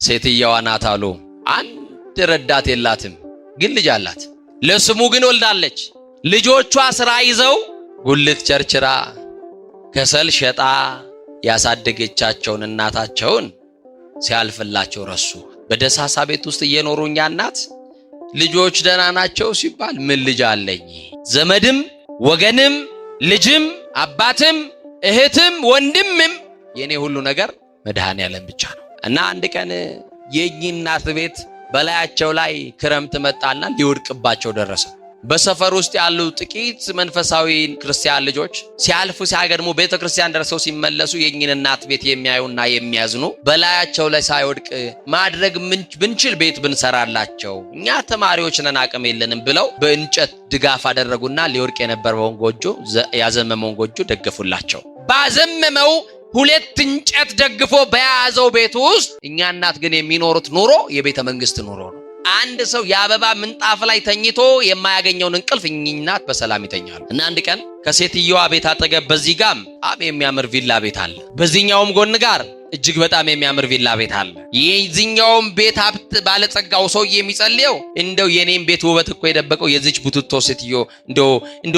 ሴትየዋ ናት አሉ። አንድ ረዳት የላትም፣ ግን ልጅ አላት። ለስሙ ግን ወልዳለች። ልጆቿ ስራ ይዘው ጉልት ቸርችራ ከሰል ሸጣ ያሳደገቻቸውን እናታቸውን ሲያልፍላቸው ረሱ። በደሳሳ ቤት ውስጥ እየኖሩ እኛ እናት ልጆች ደህና ናቸው ሲባል ምን ልጅ አለኝ? ዘመድም ወገንም ልጅም አባትም እህትም ወንድምም የኔ ሁሉ ነገር መድኃኔዓለም ብቻ ነው። እና አንድ ቀን የእኚህ እናት ቤት በላያቸው ላይ ክረምት መጣና ሊወድቅባቸው ደረሰ። በሰፈር ውስጥ ያሉ ጥቂት መንፈሳዊ ክርስቲያን ልጆች ሲያልፉ ሲያገድሙ ቤተክርስቲያን ደርሰው ሲመለሱ የእኚህን እናት ቤት የሚያዩና የሚያዝኑ በላያቸው ላይ ሳይወድቅ ማድረግ ብንችል ቤት ብንሰራላቸው እኛ ተማሪዎች ነን አቅም የለንም ብለው በእንጨት ድጋፍ አደረጉና ሊወድቅ የነበረውን ጎጆ ያዘመመውን ጎጆ ደገፉላቸው። ባዘመመው ሁለት እንጨት ደግፎ በያዘው ቤት ውስጥ እኛ እናት ግን የሚኖሩት ኑሮ የቤተ መንግስት ኑሮ ነው። አንድ ሰው የአበባ ምንጣፍ ላይ ተኝቶ የማያገኘውን እንቅልፍ እኛት በሰላም ይተኛሉ። እና አንድ ቀን ከሴትየዋ ቤት አጠገብ በዚህ ጋም በጣም የሚያምር ቪላ ቤት አለ፣ በዚህኛውም ጎን ጋር እጅግ በጣም የሚያምር ቪላ ቤት አለ። የዚህኛውም ቤት ሀብት ባለጸጋው ሰው የሚጸልየው እንደው የኔም ቤት ውበት እኮ የደበቀው የዚች ቡትቶ ሴትዮ እንደው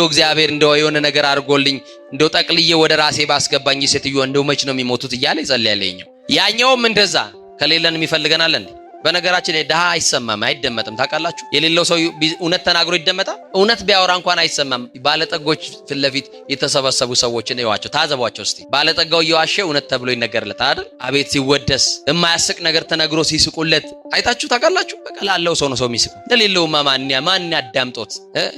እግዚአብሔር እንደው የሆነ ነገር አድርጎልኝ እንደው ጠቅልዬ ወደ ራሴ ባስገባኝ ሴትዮ እንደው መች ነው የሚሞቱት እያለ ይጸልያለኝ። ያኛውም እንደዛ ከሌለን የሚፈልገናል እንዴ? በነገራችን ላይ ድሃ አይሰማም አይደመጥም። ታውቃላችሁ? የሌለው ሰው እውነት ተናግሮ ይደመጣል? እውነት ቢያወራ እንኳን አይሰማም። ባለጠጎች ፊት ለፊት የተሰበሰቡ ሰዎችን እዩዋቸው፣ ታዘቧቸው እስቲ። ባለጠጋው እየዋሸ እውነት ተብሎ ይነገርለታል አይደል? አቤት ሲወደስ የማያስቅ ነገር ተነግሮ ሲስቁለት አይታችሁ ታውቃላችሁ? በቃ ላለው ሰው ነው ሰው የሚስቁ። ለሌለውማ ማን ያዳምጦት?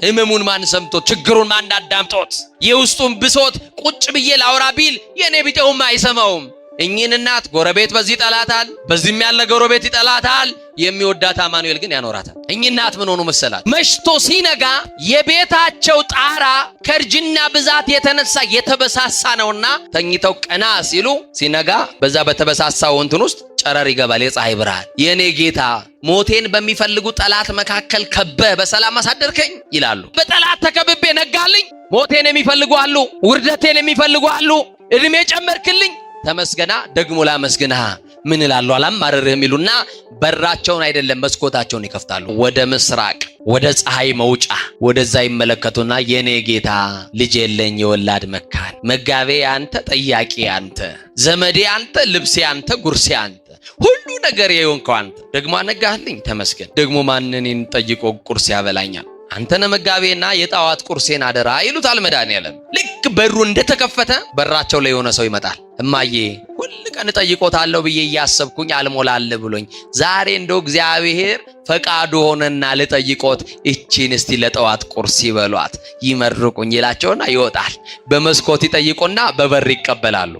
ህመሙን ማን ሰምቶት? ችግሩን ማን አዳምጦት? የውስጡን ብሶት ቁጭ ብዬ ላውራ ቢል የኔ ቢጤውማ አይሰማውም። እኚህን እናት ጎረቤት በዚህ ይጠላታል፣ በዚህም ያለ ጎረቤት ይጠላታል። የሚወዳት አማኑኤል ግን ያኖራታል። እኚህ እናት ምን ሆኑ መሰላት? መሽቶ ሲነጋ የቤታቸው ጣራ ከእርጅና ብዛት የተነሳ የተበሳሳ ነውና ተኝተው ቀና ሲሉ ሲነጋ በዛ በተበሳሳው እንትን ውስጥ ጨረር ይገባል፣ የፀሐይ ብርሃን። የኔ ጌታ ሞቴን በሚፈልጉ ጠላት መካከል ከበ በሰላም አሳደርከኝ ይላሉ። በጠላት ተከብቤ ነጋልኝ። ሞቴን የሚፈልጉ አሉ፣ ውርደቴን የሚፈልጉ አሉ፣ እድሜ ጨመርክልኝ ተመስገና ደግሞ ላመስግንሃ ምን ይላሉ አላማረርህም ይሉና በራቸውን አይደለም መስኮታቸውን ይከፍታሉ። ወደ ምስራቅ ወደ ፀሐይ መውጫ ወደዛ ይመለከቱና የኔ ጌታ ልጅ የለኝ የወላድ መካን፣ መጋቤ አንተ፣ ጠያቂ አንተ፣ ዘመዴ አንተ፣ ልብሴ አንተ፣ ጉርሴ አንተ፣ ሁሉ ነገር የሆንከው አንተ ደግሞ አነጋህልኝ ተመስገን። ደግሞ ማንንም ጠይቆ ቁርስ ያበላኛል? አንተነ መጋቤና የጣዋት ቁርሴን አደራ ይሉታል መድኃኔዓለም። ልክ በሩ እንደተከፈተ በራቸው ላይ የሆነ ሰው ይመጣል። እማዬ ሁሉ ቀን ጠይቆታለሁ ብዬ እያሰብኩኝ አልሞላል ብሎኝ ዛሬ እንደው እግዚአብሔር ፈቃዱ ሆነና ልጠይቆት እቺን እስቲ ለጣዋት ቁርስ ይበሏት ይመርቁኝ ይላቸውና ይወጣል። በመስኮት ይጠይቁና በበር ይቀበላሉ።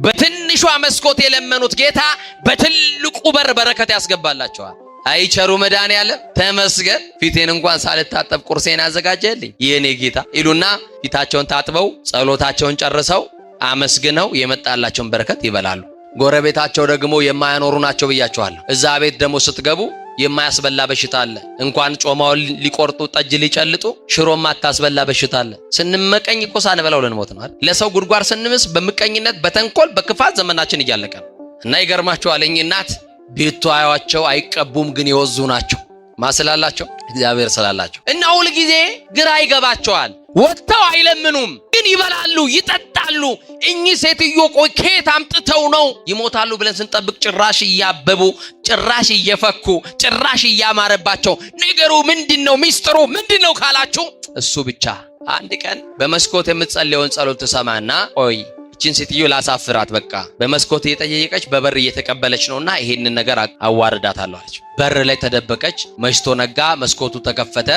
በትንሿ መስኮት የለመኑት ጌታ በትልቁ በር በረከት ያስገባላቸዋል። አይቸሩ መድኃኔዓለም ተመስገን፣ ፊቴን እንኳን ሳልታጠብ ቁርሴን አዘጋጀልኝ የኔ ጌታ ይሉና ፊታቸውን ታጥበው ጸሎታቸውን ጨርሰው አመስግነው የመጣላቸውን በረከት ይበላሉ። ጎረቤታቸው ደግሞ የማያኖሩ ናቸው ብያቸዋለሁ። እዛ ቤት ደግሞ ስትገቡ የማያስበላ በሽታ አለ። እንኳን ጮማውን ሊቆርጡ ጠጅ ሊጨልጡ ሽሮም አታስበላ በሽታ አለ። ስንመቀኝ እኮ ሳንበላው ልንሞት ነው አይደል? ለሰው ጉድጓድ ስንምስ በምቀኝነት በተንኮል በክፋት ዘመናችን እያለቀ ነው። እና ይገርማቸዋል እኚህ እናት ቤቱ አያዋቸው አይቀቡም፣ ግን የወዙ ናቸው። ማስላላቸው እግዚአብሔር ስላላቸው እና ሁሉ ጊዜ ግራ ይገባቸዋል። ወጥተው አይለምኑም፣ ግን ይበላሉ ይጠጣሉ። እኚህ ሴትዮ ቆይ ከየት አምጥተው ነው ይሞታሉ ብለን ስንጠብቅ ጭራሽ እያበቡ ጭራሽ እየፈኩ ጭራሽ እያማረባቸው ነገሩ ምንድነው ሚስጥሩ ምንድነው ካላችሁ እሱ ብቻ። አንድ ቀን በመስኮት የምትጸልየውን ጸሎት ተሰማና ቆይ እቺን ሴትዮ ላሳፍራት በቃ በመስኮት እየጠየቀች በበር እየተቀበለች ነውና ይሄንን ነገር አዋርዳታለሁ አለች። በር ላይ ተደበቀች። መሽቶ ነጋ፣ መስኮቱ ተከፈተ።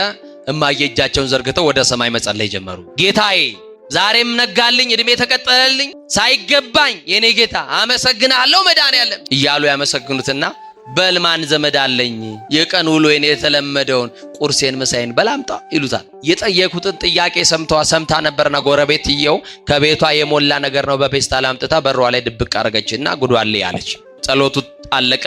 እማዬ እጃቸውን ዘርግተው ወደ ሰማይ መጸለይ ጀመሩ። ጌታዬ ዛሬም ነጋልኝ፣ እድሜ ተቀጠለልኝ፣ ሳይገባኝ የኔ ጌታ አመሰግናለሁ መድኃኔዓለም እያሉ ያመሰግኑትና በልማን ዘመድ አለኝ የቀን ውሎዬን የተለመደውን ቁርሴን ምሳዬን በላምጣ ይሉታል። የጠየቁትን ጥያቄ ሰምታ ነበርና ጎረቤትየው ከቤቷ የሞላ ነገር ነው በፔስታል አምጥታ በሯ ላይ ድብቅ አረገችና ጉዷል ያለች። ጸሎቱ አለቀ።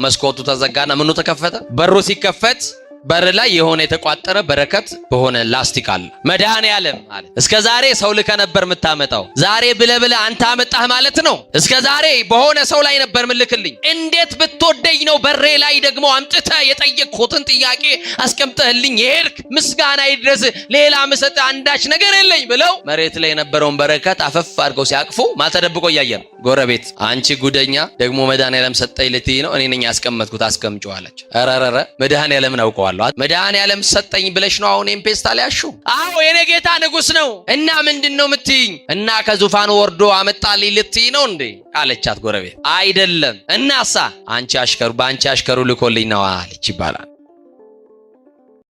መስኮቱ ተዘጋና ምኑ ተከፈተ። በሩ ሲከፈት በር ላይ የሆነ የተቋጠረ በረከት በሆነ ላስቲክ አለ። መድኃኔዓለም ማለት እስከ ዛሬ ሰው ልከ ነበር የምታመጣው፣ ዛሬ ብለህ አንተ አመጣህ ማለት ነው። እስከ ዛሬ በሆነ ሰው ላይ ነበር ምልክልኝ። እንዴት ብትወደኝ ነው በሬ ላይ ደግሞ አምጥተህ የጠየቅኩትን ጥያቄ አስቀምጠህልኝ የሄድክ? ምስጋና ይድረስ፣ ሌላ ምሰጥ አንዳች ነገር የለኝ ብለው መሬት ላይ የነበረውን በረከት አፈፍ አድርገው ሲያቅፉ ማልተደብቆ እያየ ነው ጎረቤት። አንቺ ጉደኛ ደግሞ መድኃኔዓለም ሰጠኝ ልትይ ነው? እኔ ነኝ ያስቀመጥኩት፣ አስቀምጪው አለች። ረረረ መድኃኔዓለምን አውቀዋለሁ። መድኃኔዓለም ሰጠኝ ብለሽ ነው አሁን ፔስታል ያልሽው? አዎ የኔ ጌታ ንጉሥ ነው። እና ምንድነው የምትይኝ? እና ከዙፋኑ ወርዶ አመጣልኝ ልትይ ነው እንዴ አለቻት ጎረቤት። አይደለም። እናሳ አንቺ አሽከሩ በአንቺ አሽከሩ ልኮልኝ ነው አለች ይባላል።